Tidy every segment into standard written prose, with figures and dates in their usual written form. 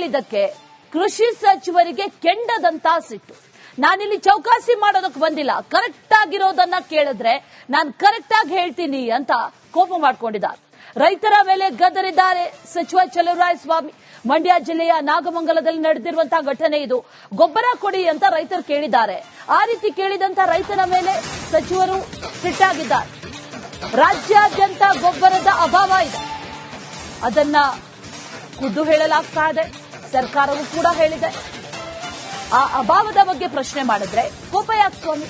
ಕೇಳಿದಕ್ಕೆ ಕೃಷಿ ಸಚಿವರಿಗೆ ಕೆಂಡದಂತ ಸಿಟ್ಟು. ನಾನಿಲ್ಲಿ ಚೌಕಾಸಿ ಮಾಡೋದಕ್ಕೆ ಬಂದಿಲ್ಲ, ಕರೆಕ್ಟ್ ಆಗಿರೋದನ್ನ ಕೇಳಿದ್ರೆ ನಾನು ಕರೆಕ್ಟ್ ಆಗಿ ಹೇಳ್ತೀನಿ ಅಂತ ಕೋಪ ಮಾಡಿಕೊಂಡಿದ್ದಾರೆ. ರೈತರ ಮೇಲೆ ಗದರಿದ್ದಾರೆ ಸಚಿವ ಚಲುವರಾಯಸ್ವಾಮಿ. ಮಂಡ್ಯ ಜಿಲ್ಲೆಯ ನಾಗಮಂಗಲದಲ್ಲಿ ನಡೆದಿರುವಂತಹ ಘಟನೆ ಇದು. ಗೊಬ್ಬರ ಕೊಡಿ ಅಂತ ರೈತರು ಕೇಳಿದ್ದಾರೆ. ಆ ರೀತಿ ಕೇಳಿದಂತ ರೈತರ ಮೇಲೆ ಸಚಿವರು ಸಿಟ್ಟಾಗಿದ್ದಾರೆ. ರಾಜ್ಯಾದ್ಯಂತ ಗೊಬ್ಬರದ ಅಭಾವ ಇದೆ, ಅದನ್ನ ಖುದ್ದು ಹೇಳಲಾಗ್ತಾ ಇದೆ. ಸರ್ಕಾರವೂ ಕೂಡ ಹೇಳಿದೆ. ಆ ಅಭಾವದ ಬಗ್ಗೆ ಪ್ರಶ್ನೆ ಮಾಡಿದ್ರೆ ಕೋಪ ಯಾಕೆ ಸ್ವಾಮಿ?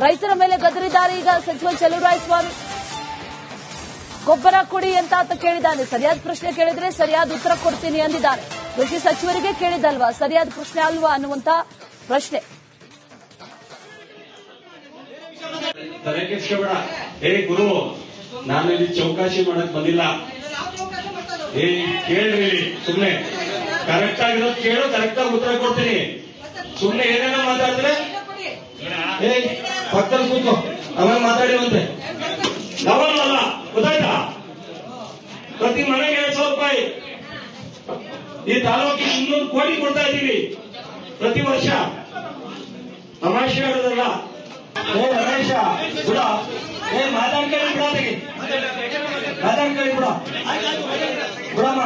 ರೈತರ ಮೇಲೆ ಗದರಿದ್ದಾರೆ ಈಗ ಸಚಿವ ಚಲುವರಾಯಸ್ವಾಮಿ. ಗೊಬ್ಬರ ಕೊಡಿ ಅಂತ ಕೇಳಿದ್ದಾನೆ. ಸರಿಯಾದ ಪ್ರಶ್ನೆ ಕೇಳಿದ್ರೆ ಸರಿಯಾದ ಉತ್ತರ ಕೊಡ್ತೀನಿ ಅಂದಿದ್ದಾರೆ. ಕೃಷಿ ಸಚಿವರಿಗೆ ಕೇಳಿದಲ್ವಾ, ಸರಿಯಾದ ಪ್ರಶ್ನೆ ಅಲ್ವಾ ಅನ್ನುವಂತ ಪ್ರಶ್ನೆ. ಗುರು, ನಾನು ಇಲ್ಲಿ ಚೌಕಾಸಿ ಮಾಡಕ್ ಬಂದಿಲ್ಲ. ಕೇಳ್ರಿ, ಸುಮ್ನೆ ಕರೆಕ್ಟ್ ಆಗಿರೋದು ಕೇಳು, ಕರೆಕ್ಟ್ ಆಗಿ ಉತ್ತರ ಕೊಡ್ತೀನಿ. ಸುಮ್ನೆ ಏನೇನೋ ಮಾತಾಡಿದ್ರೆ ಪಕ್ಕದಲ್ಲಿ ಕೂತ್ಕೋ, ಆಮೇಲೆ ಮಾತಾಡಿವಂತೆ. ಯಾವಾಗಲ್ಲ ಗೊತ್ತಾಯ್ತಾ? ಪ್ರತಿ ಮನೆಗೆ 2,000 ರೂಪಾಯಿ ಈ ತಾಲೂಕಿಗೆ 300 ಕೋಟಿ ಕೊಡ್ತಾ ಇದ್ದೀವಿ ಪ್ರತಿ ವರ್ಷ. ತಮಾಷೆ ಹೇಳೋದಲ್ಲ. ರಮೇಶ ಬಿಡ, ಮಾತಾಡ್ಕೊಳ್ಳಿ ಬಿಡ, ಮಾತಾಡ್ಕೊಳ್ಳಿ ಬಿಡ ಬಿಡಮ್ಮ.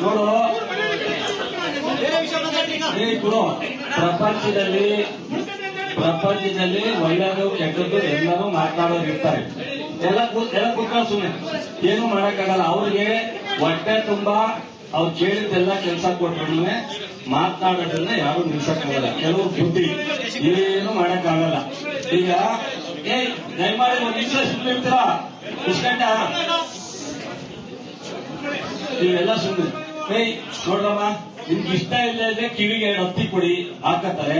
ನೋಡು ಗುರು, ಪ್ರಪಂಚದಲ್ಲಿ ಒಳ್ಳೆಯದು ಕೆಟ್ಟದ್ದು ಎಲ್ಲರೂ ಮಾತನಾಡೋರು ಇರ್ತಾರೆ. ಎಲ್ಲ ಕೂತ್ಕೊಂಡು ಸುಮ್ಮನೆ ಏನು ಮಾಡಕ್ಕಾಗಲ್ಲ. ಅವ್ರಿಗೆ ಹೊಟ್ಟೆ ತುಂಬಾ ಅವ್ರು ಕೇಳಿದ್ದೆಲ್ಲ ಕೆಲಸ ಕೊಟ್ಟರು ಮಾತನಾಡೋದನ್ನ ಯಾರು ನಿಲ್ಸಕ್ಕಾಗಲ್ಲ. ಕೆಲವು ಬುದ್ಧಿ ಏನು ಮಾಡಕ್ಕಾಗಲ್ಲ. ಈಗ ದಯಮಾಡಿ ಒಂದು ನಿಮಿಷ ಸುಮ್ಮನಿರ್ತೀರ, ಇಷ್ಟಂಟ ನೀವೆಲ್ಲ ಸುಮ್ಮನೆ. ನೋಡ್ರಮ್ಮ, ನಿಮ್ಗೆ ಇಷ್ಟ ಇಲ್ಲದೆ ಕಿವಿಗೆ ಹತ್ತಿ ಕೊಡಿ ಹಾಕತ್ತಾರೆ,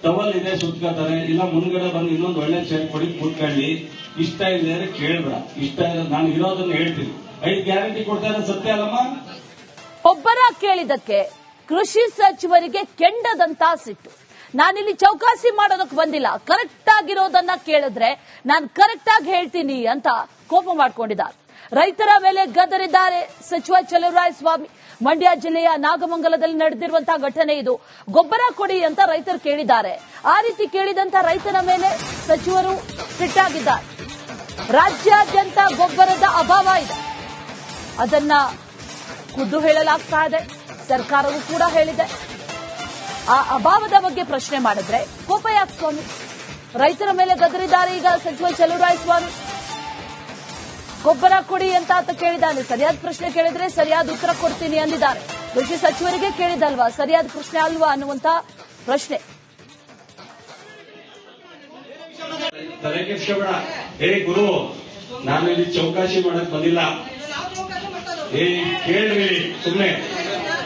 ಟವಲ್ ಇದೆ ಸುತ್ಕೋತಾರೆ, ಇಲ್ಲ ಮುಂದ್ಗಡೆ ಬಂದು ಇನ್ನೊಂದು ಒಳ್ಳೆ ಚೇರ್ ಕೊಡಿ ಕೂತ್ಕೊಳ್ಳಿ. ಇಷ್ಟ ಇಲ್ಲದೆ ಕೇಳ್ಬೇಡ. ಇಷ್ಟ ಇಲ್ಲ, ನಾನು ಇರೋದನ್ನ ಹೇಳ್ತೀನಿ. 5 ಗ್ಯಾರಂಟಿ ಕೊಡ್ತಾರೆ, ಸತ್ಯ ಅಲ್ಲಮ್ಮ? ಒಬ್ಬರ ಕೇಳಿದಕ್ಕೆ ಕೃಷಿ ಸಚಿವರಿಗೆ ಕೆಂಡದಂತ ಸಿಟ್ಟು. ನಾನಿಲ್ಲಿ ಚೌಕಾಸಿ ಮಾಡೋದಕ್ಕೆ ಬಂದಿಲ್ಲ, ಕರೆಕ್ಟ್ ಆಗಿರೋದನ್ನ ಕೇಳಿದ್ರೆ ನಾನು ಕರೆಕ್ಟ್ ಆಗಿ ಹೇಳ್ತೀನಿ ಅಂತ ಕೋಪ ಮಾಡಿಕೊಂಡಿದ್ದಾರೆ. ರೈತರ ಮೇಲೆ ಗದರಿದ್ದಾರೆ ಸಚಿವ ಚಲುವರಾಯಸ್ವಾಮಿ. ಮಂಡ್ಯ ಜಿಲ್ಲೆಯ ನಾಗಮಂಗಲದಲ್ಲಿ ನಡೆದಿರುವಂತಹ ಘಟನೆ ಇದು. ಗೊಬ್ಬರ ಕೊಡಿ ಅಂತ ರೈತರು ಕೇಳಿದ್ದಾರೆ. ಆ ರೀತಿ ಕೇಳಿದಂತ ರೈತರ ಮೇಲೆ ಸಚಿವರು ಸಿಟ್ಟಾಗಿದ್ದಾರೆ. ರಾಜ್ಯಾದ್ಯಂತ ಗೊಬ್ಬರದ ಅಭಾವ ಇದೆ, ಅದನ್ನ ಖುದ್ದು ಹೇಳಲಾಗ್ತಾ ಇದೆ. ಸರ್ಕಾರವೂ ಕೂಡ ಹೇಳಿದೆ. ಆ ಅಭಾವದ ಬಗ್ಗೆ ಪ್ರಶ್ನೆ ಮಾಡಿದ್ರೆ ಕೋಪ ಯಾಕೆ ಸ್ವಾಮಿ? ರೈತರ ಮೇಲೆ ಗದರಿದ್ದಾರೆ ಈಗ ಸಚಿವ ಚಲುವರಾಯಸ್ವಾಮಿ. ಗೊಬ್ಬರ ಕೊಡಿ ಅಂತ ಕೇಳಿದ್ದಾನೆ. ಸರಿಯಾದ ಪ್ರಶ್ನೆ ಕೇಳಿದ್ರೆ ಸರಿಯಾದ ಉತ್ತರ ಕೊಡ್ತೀನಿ ಅಂದಿದ್ದಾರೆ. ಕೃಷಿ ಸಚಿವರಿಗೆ ಕೇಳಿದಲ್ವಾ, ಸರಿಯಾದ ಪ್ರಶ್ನೆ ಅಲ್ವಾ ಅನ್ನುವಂತ ಪ್ರಶ್ನೆ. ಗುರು, ನಾನು ಇಲ್ಲಿ ಚೌಕಾಸಿ ಮಾಡಕ್ ಬಂದಿಲ್ಲ. ಕೇಳ್ರಿ, ಸುಮ್ನೆ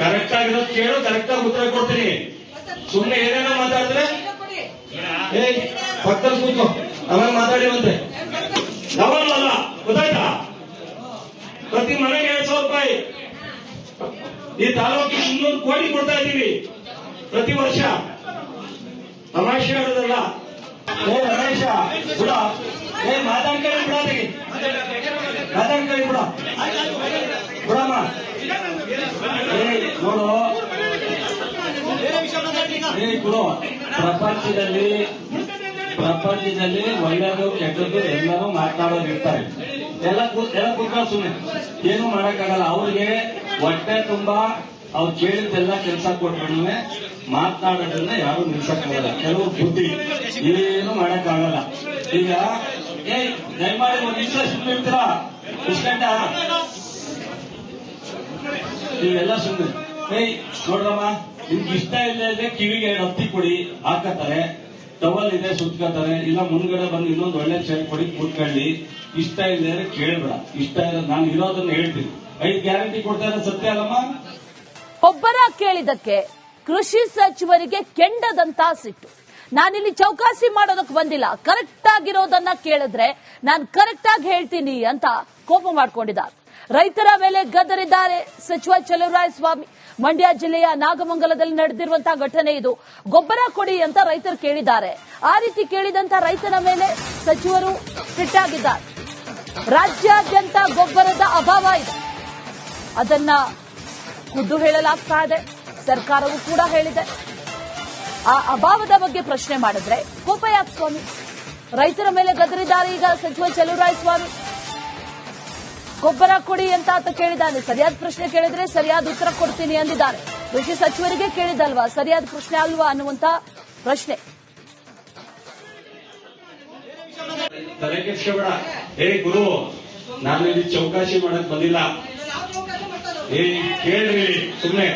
ಕರೆಕ್ಟ್ ಆಗಿರೋದು ಕೇಳು, ಕರೆಕ್ಟ್ ಆಗಿ ಉತ್ತರ ಕೊಡ್ತೀನಿ. ಸುಮ್ನೆ ಏನೇನೋ ಮಾತಾಡಿದ್ರೆ ಪಕ್ಕದಲ್ಲಿ ಕೂತ್ಕೋ, ಆಮೇಲೆ ಮಾತಾಡಿವಂತೆ. ಯಾವಾಗಲ್ಲ ಗೊತ್ತಾಯ್ತಾ? ಪ್ರತಿ ಮನೆಗೆ 2,000 ರೂಪಾಯಿ ಈ ತಾಲೂಕಿಗೆ 300 ಕೋಟಿ ಕೊಡ್ತಾ ಇದ್ದೀವಿ ಪ್ರತಿ ವರ್ಷ. ತಮಾಷೆ ಹೇಳೋದಲ್ಲ. ರಮೇಶ ಬಿಡ, ಮಾತಾಡ್ಕೊಳ್ಳಿ ಬಿಡ, ಮಾತಾಡ್ಕೊಳ್ಳಿ ಬಿಡ ಬಿಡಮ್ಮ. ನೋಡು ಗುರು, ಪ್ರಪಂಚದಲ್ಲಿ ಒಳ್ಳೆಯದು ಕೆಟ್ಟದ್ದು ಎಲ್ಲರೂ ಮಾತನಾಡೋರು ಇರ್ತಾರೆ. ಎಲ್ಲ ಕೂತ್ಕೊಂಡು ಸುಮ್ಮನೆ ಏನು ಮಾಡಕ್ಕಾಗಲ್ಲ. ಅವ್ರಿಗೆ ಹೊಟ್ಟೆ ತುಂಬಾ ಅವ್ರು ಕೇಳಿದ್ದೆಲ್ಲ ಕೆಲಸ ಕೊಟ್ಟರು ಮಾತನಾಡೋದನ್ನ ಯಾರು ನಿಲ್ಸಕ್ಕಾಗಲ್ಲ. ಕೆಲವು ಬುದ್ಧಿ ಏನು ಮಾಡಕ್ಕಾಗಲ್ಲ. ಈಗ ದಯಮಾಡಿ ಒಂದು ನಿಮಿಷ ಸುಮ್ಮನಿರ್ತೀರ, ಇಷ್ಟಂಟ ನೀವೆಲ್ಲ ಸುಮ್ಮನೆ. ನೋಡ್ರಮ್ಮ, ನಿಮ್ಗೆ ಇಷ್ಟ ಇಲ್ಲದೆ ಕಿವಿಗೆ ಹತ್ತಿ ಕೊಡಿ ಹಾಕತ್ತಾರೆ, ಟವಲ್ ಇದೆ ಸುತ್ಕೋತಾರೆ, ಇಲ್ಲ ಮುಂದ್ಗಡೆ ಬಂದು ಇನ್ನೊಂದು ಒಳ್ಳೆ ಚೇರ್ ಕೊಡಿ ಕೂತ್ಕೊಳ್ಳಿ. ಇಷ್ಟ ಇಲ್ಲದೆ ಕೇಳ್ಬೇಡ. ಇಷ್ಟ ಇಲ್ಲ, ನಾನು ಇರೋದನ್ನ ಹೇಳ್ತೀನಿ. 5 ಗ್ಯಾರಂಟಿ ಕೊಡ್ತಾರೆ, ಸತ್ಯ ಅಲ್ಲಮ್ಮ? ಒಬ್ಬರ ಕೇಳಿದಕ್ಕೆ ಕೃಷಿ ಸಚಿವರಿಗೆ ಕೆಂಡದಂತ ಸಿಟ್ಟು. ನಾನಿಲ್ಲಿ ಚೌಕಾಸಿ ಮಾಡೋದಕ್ಕೆ ಬಂದಿಲ್ಲ, ಕರೆಕ್ಟ್ ಆಗಿರೋದನ್ನ ಕೇಳಿದ್ರೆ ನಾನು ಕರೆಕ್ಟ್ ಆಗಿ ಹೇಳ್ತೀನಿ ಅಂತ ಕೋಪ ಮಾಡಿಕೊಂಡಿದ್ದಾರೆ. ರೈತರ ಮೇಲೆ ಗದರಿದ್ದಾರೆ ಸಚಿವ ಚಲುವರಾಯಸ್ವಾಮಿ. ಮಂಡ್ಯ ಜಿಲ್ಲೆಯ ನಾಗಮಂಗಲದಲ್ಲಿ ನಡೆದಿರುವಂತಹ ಘಟನೆ ಇದು. ಗೊಬ್ಬರ ಕೊಡಿ ಅಂತ ರೈತರು ಕೇಳಿದ್ದಾರೆ. ಆ ರೀತಿ ಕೇಳಿದಂತ ರೈತರ ಮೇಲೆ ಸಚಿವರು ಸಿಟ್ಟಾಗಿದ್ದಾರೆ. ರಾಜ್ಯಾದ್ಯಂತ ಗೊಬ್ಬರದ ಅಭಾವ ಇದೆ, ಅದನ್ನ ಖುದ್ದು ಹೇಳಲಾಗ್ತಾ ಇದೆ. ಸರ್ಕಾರವೂ ಕೂಡ ಹೇಳಿದೆ. ಆ ಅಭಾವದ ಬಗ್ಗೆ ಪ್ರಶ್ನೆ ಮಾಡಿದ್ರೆ ಕೋಪ ಯಾಕೆ ಸ್ವಾಮಿ? ರೈತರ ಮೇಲೆ ಗದರಿದ್ದಾರೆ ಈಗ ಸಚಿವ ಚಲುವರಾಯಸ್ವಾಮಿ. ಗೊಬ್ಬರ ಕೊಡಿ ಅಂತ ಆತ ಕೇಳಿದ್ದಾನೆ. ಸರಿಯಾದ ಪ್ರಶ್ನೆ ಕೇಳಿದ್ರೆ ಸರಿಯಾದ ಉತ್ತರ ಕೊಡ್ತೀನಿ ಅಂದಿದ್ದಾರೆ. ಕೃಷಿ ಸಚಿವರಿಗೆ ಕೇಳಿದಲ್ವಾ, ಸರಿಯಾದ ಪ್ರಶ್ನೆ ಅಲ್ವಾ ಅನ್ನುವಂತ ಪ್ರಶ್ನೆ. ತಲೆ ಕೆಡ್ಸ್ಕೊಬೇಡ. ಏ ಗುರು, ನಾನು ಇಲ್ಲಿ ಚೌಕಾಶಿ ಮಾಡಕ್ ಬಂದಿಲ್ಲ. ಏ ಕೇಳ್ರಿ, ಸುಮ್ನೆ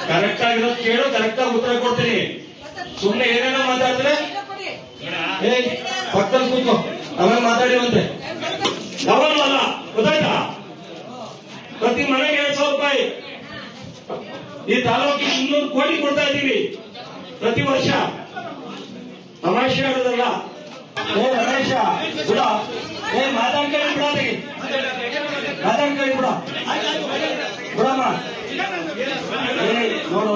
ಕರೆಕ್ಟ್ ಆಗಿರೋದು ಕೇಳು, ಕರೆಕ್ಟ್ ಆಗಿ ಉತ್ತರ ಕೊಡ್ತೀನಿ. ಸುಮ್ನೆ ಏನೇನೋ ಮಾತಾಡಿದ್ರೆ ಏ ಪಕ್ಕದಲ್ಲಿ ಕೂತ್ಕೋ, ಆಮೇಲೆ ಮಾತಾಡಿವಂತೆ. ಯಾವಾಗಲೂ ಅಲ್ಲ, ಗೊತ್ತಾಯ್ತಾ? ಪ್ರತಿ ಮನೆಗೆ 2,000 ರೂಪಾಯಿ, ಈ ತಾಲೂಕಿಗೆ 300 ಕೋಟಿ ಕೊಡ್ತಾ ಇದ್ದೀವಿ ಪ್ರತಿ ವರ್ಷ. ತಮಾಷೆ ಆಡೋದಲ್ಲ. ಏ ರಮೇಶ ಬಿಡ, ಏ ಮಾತಾಡ್ಕೊಳ್ಳಿ ಬಿಡಾಗಿ, ಮಾತಾಡ್ಕೊಳ್ಳಿ ಬಿಡ ಬಿಡಮ್ಮ. ಏ ನೋಡು,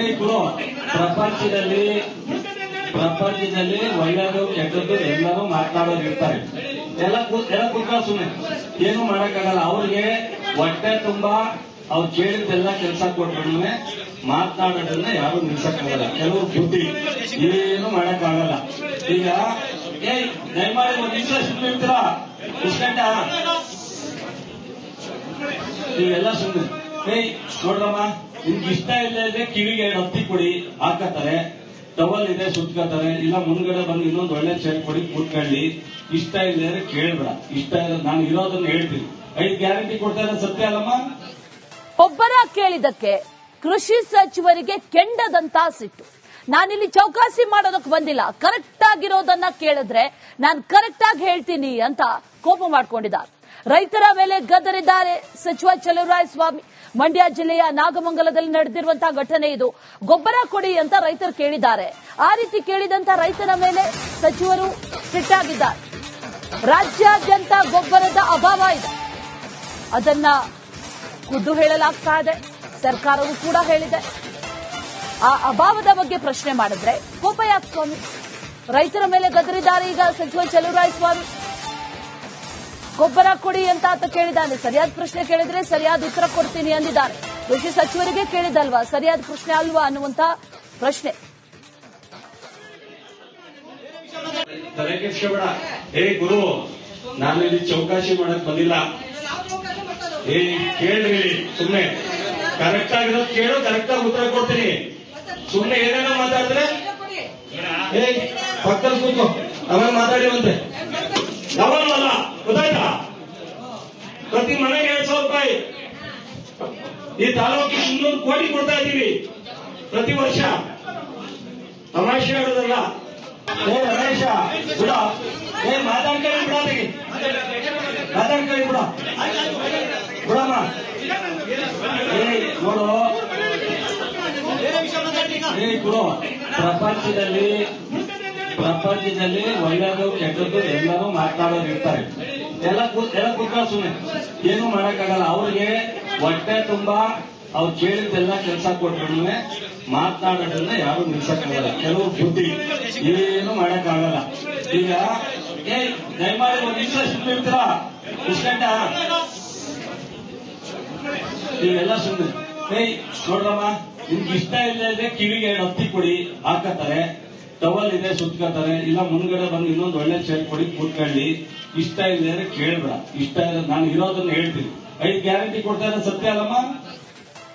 ಏ ಗುರು, ಪ್ರಪಂಚದಲ್ಲಿ ಒಳ್ಳೆಯದು ಕೆಟ್ಟದ್ದು ಎಲ್ಲರೂ ಮಾತನಾಡೋರು ಇರ್ತಾರೆ. ಎಲ್ಲ ಕೂತ್ಕೊಂಡು ಸುಮ್ಮನೆ ಏನು ಮಾಡಕ್ಕಾಗಲ್ಲ. ಅವ್ರಿಗೆ ಹೊಟ್ಟೆ ತುಂಬಾ ಅವ್ರು ಕೇಳಿದ್ದೆಲ್ಲ ಕೆಲಸ ಕೊಟ್ಬಿಟ್ಟು ಮಾತನಾಡೋದನ್ನ ಯಾರು ನಿಲ್ಸಕ್ಕಾಗಲ್ಲ. ಕೆಲವು ಬುದ್ಧಿ ಏನು ಮಾಡಕ್ಕಾಗಲ್ಲ. ಈಗ ಏ ದಯಮಾಡಿ ಒಂದು ನಿಮಿಷ ಸುಮ್ಮನೆ ಇರ್ತೀರಾ? ಇಷ್ಟಂಟ ನೀವೆಲ್ಲ ಸುಮ್ಮನೆ. ಏಯ್ ನೋಡ್ರಮ್ಮ, ನಿಮ್ಗೆ ಇಷ್ಟ ಇಲ್ಲ ಇದ್ರೆ ಕಿವಿಗೆ 2 ಹತ್ತಿ ಕೊಡಿ, ಹಾಕತ್ತಾರೆ. ಟವಲ್ ಇದೆ ಸುತ್ಕೋತಾರೆ. ಇಲ್ಲ ಮುಂದ್ಗಡೆ ಬಂದು ಇನ್ನೊಂದು ಒಳ್ಳೆ ಚೇರ್ ಕೊಡಿ, ಕೂತ್ಕೊಳ್ಳಿ. ಇಷ್ಟ ಇಲ್ಲ ಅಂದ್ರೆ ಕೇಳ್ಬೇಡ. ಇಷ್ಟ ಇಲ್ಲ, ನಾನು ಇರೋದನ್ನ ಹೇಳ್ತೀನಿ. 5 ಗ್ಯಾರಂಟಿ ಕೊಡ್ತಾ ಇರೋ ಸತ್ಯ ಅಲ್ಲಮ್ಮ. ಒಬ್ಬರ ಕೇಳಿದಕ್ಕೆ ಕೃಷಿ ಸಚಿವರಿಗೆ ಕೆಂಡದಂತ ಸಿಟ್ಟು. ನಾನಿಲ್ಲಿ ಚೌಕಾಸಿ ಮಾಡೋದಕ್ಕೆ ಬಂದಿಲ್ಲ, ಕರೆಕ್ಟ್ ಆಗಿರೋದನ್ನ ಕೇಳಿದ್ರೆ ನಾನು ಕರೆಕ್ಟ್ ಆಗಿ ಹೇಳ್ತೀನಿ ಅಂತ ಕೋಪ ಮಾಡ್ಕೊಂಡಿದ್ದಾರೆ. ರೈತರ ಮೇಲೆ ಗದರಿದ್ದಾರೆ ಸಚಿವ ಚಲುವರಾಯಸ್ವಾಮಿ. ಮಂಡ್ಯ ಜಿಲ್ಲೆಯ ನಾಗಮಂಗಲದಲ್ಲಿ ನಡೆದಿರುವಂತಹ ಘಟನೆ ಇದು. ಗೊಬ್ಬರ ಕೊಡಿ ಅಂತ ರೈತರು ಕೇಳಿದ್ದಾರೆ. ಆ ರೀತಿ ಕೇಳಿದಂತ ರೈತರ ಮೇಲೆ ಸಚಿವರು ಸಿಟ್ಟಾಗಿದ್ದಾರೆ. ರಾಜ್ಯಾದ್ಯಂತ ಗೊಬ್ಬರದ ಅಭಾವ ಇದೆ, ಅದನ್ನ ಖುದ್ದು ಹೇಳಲಾಗ್ತಾ ಇದೆ. ಸರ್ಕಾರವೂ ಕೂಡ ಹೇಳಿದೆ. ಆ ಅಭಾವದ ಬಗ್ಗೆ ಪ್ರಶ್ನೆ ಮಾಡಿದ್ರೆ ಕೋಪ ಯಾಕೆ ಸ್ವಾಮಿ? ರೈತರ ಮೇಲೆ ಗದರಿದ್ದಾರೆ ಈಗ ಸಚಿವ ಚಲುವರಾಯಸ್ವಾಮಿ. ಗೊಬ್ಬರ ಕೊಡಿ ಅಂತ ಆತ ಕೇಳಿದ್ದಾನೆ. ಸರಿಯಾದ ಪ್ರಶ್ನೆ ಕೇಳಿದ್ರೆ ಸರಿಯಾದ ಉತ್ತರ ಕೊಡ್ತೀನಿ ಅಂದಿದ್ದಾರೆ. ಕೃಷಿ ಸಚಿವರಿಗೆ ಕೇಳಿದಲ್ವಾ, ಸರಿಯಾದ ಪ್ರಶ್ನೆ ಅಲ್ವಾ ಅನ್ನುವಂತ ಪ್ರಶ್ನೆ. ತಲೆ ಕೆಡ್ಸ್ಕೊಬೇಡ. ಏ ಗುರು, ನಾನು ಇಲ್ಲಿ ಚೌಕಾಶಿ ಮಾಡಕ್ ಬಂದಿಲ್ಲ. ಏ ಕೇಳ್ರಿ, ಸುಮ್ನೆ ಕರೆಕ್ಟ್ ಆಗಿರೋದು ಕೇಳು, ಕರೆಕ್ಟ್ ಆಗಿ ಉತ್ತರ ಕೊಡ್ತೀನಿ. ಸುಮ್ನೆ ಏನೇನೋ ಮಾತಾಡಿದ್ರೆ ಏ ಪಕ್ಕದಲ್ಲಿ ಕೂತ್ಕೋ, ಆಮೇಲೆ ಮಾತಾಡಿವಂತೆ. ಯಾವಾಗಲೂ ಅಲ್ಲ, ಗೊತ್ತಾಯ್ತಾ? ಪ್ರತಿ ಮನೆಗೆ 2,000 ರೂಪಾಯಿ, ಈ ತಾಲೂಕಿಗೆ 300 ಕೋಟಿ ಕೊಡ್ತಾ ಇದ್ದೀವಿ ಪ್ರತಿ ವರ್ಷ. ತಮಾಷೆ ಆಡೋದಲ್ಲ. ಏ ರಮೇಶ ಬಿಡ, ಏ ಮಾತಾಡ್ಕೊಳ್ಳಿ ಬಿಡಾಗಿ, ಮಾತಾಡ್ಕೊಳ್ಳಿ ಬಿಡ ಬಿಡಮ್ಮ. ಏ ನೋಡು, ಏ ಗುರು, ಪ್ರಪಂಚದಲ್ಲಿ ಒಳ್ಳೆಯದು ಕೆಟ್ಟದ್ದು ಎಲ್ಲರೂ ಮಾತನಾಡೋರು ಇರ್ತಾರೆ. ಎಲ್ಲ ಕೂತ್ಕೊಂಡು ಸುಮ್ಮನೆ ಏನು ಮಾಡಕ್ಕಾಗಲ್ಲ. ಅವ್ರಿಗೆ ಹೊಟ್ಟೆ ತುಂಬಾ ಅವ್ರು ಕೇಳಿದ್ದೆಲ್ಲ ಕೆಲಸ ಕೊಟ್ಬಿಟ್ಟು ಮಾತನಾಡೋದನ್ನ ಯಾರು ನಿಲ್ಸಕ್ಕಾಗಲ್ಲ. ಕೆಲವು ಬುದ್ಧಿ ಏನು ಮಾಡಕ್ಕಾಗಲ್ಲ. ಈಗ ಏ ದಯಮಾಡಿ ಒಂದು ನಿಮಿಷ ಸುಮ್ಮನೆ ಇರ್ತೀರಾ? ಇಷ್ಟಂಟ ನೀವೆಲ್ಲ ಸುಮ್ಮನೆ. ಏಯ್ ನೋಡ್ರಮ್ಮ, ನಿಮ್ಗೆ ಇಷ್ಟ ಇಲ್ಲ ಇದ್ರೆ ಕಿವಿಗೆ 2 ಹತ್ತಿ ಕೊಡಿ, ಹಾಕತ್ತಾರೆ. ಟವಲ್ ಇದೆ ಸುತ್ಕೋತಾರೆ. ಇಲ್ಲ ಮುಂದ್ಗಡೆ ಬಂದು ಇನ್ನೊಂದು ಒಳ್ಳೆ ಚೇರ್ ಕೊಡಿ, ಕೂತ್ಕೊಳ್ಳಿ. ಇಷ್ಟ ಇಲ್ಲ ಅಂದ್ರೆ ಕೇಳ್ಬೇಡ. ಇಷ್ಟ ಇಲ್ಲ, ನಾನು ಇರೋದನ್ನ ಹೇಳ್ತೀನಿ. 5 ಗ್ಯಾರಂಟಿ ಕೊಡ್ತಾ ಇರೋ ಸತ್ಯ ಅಲ್ಲಮ್ಮ.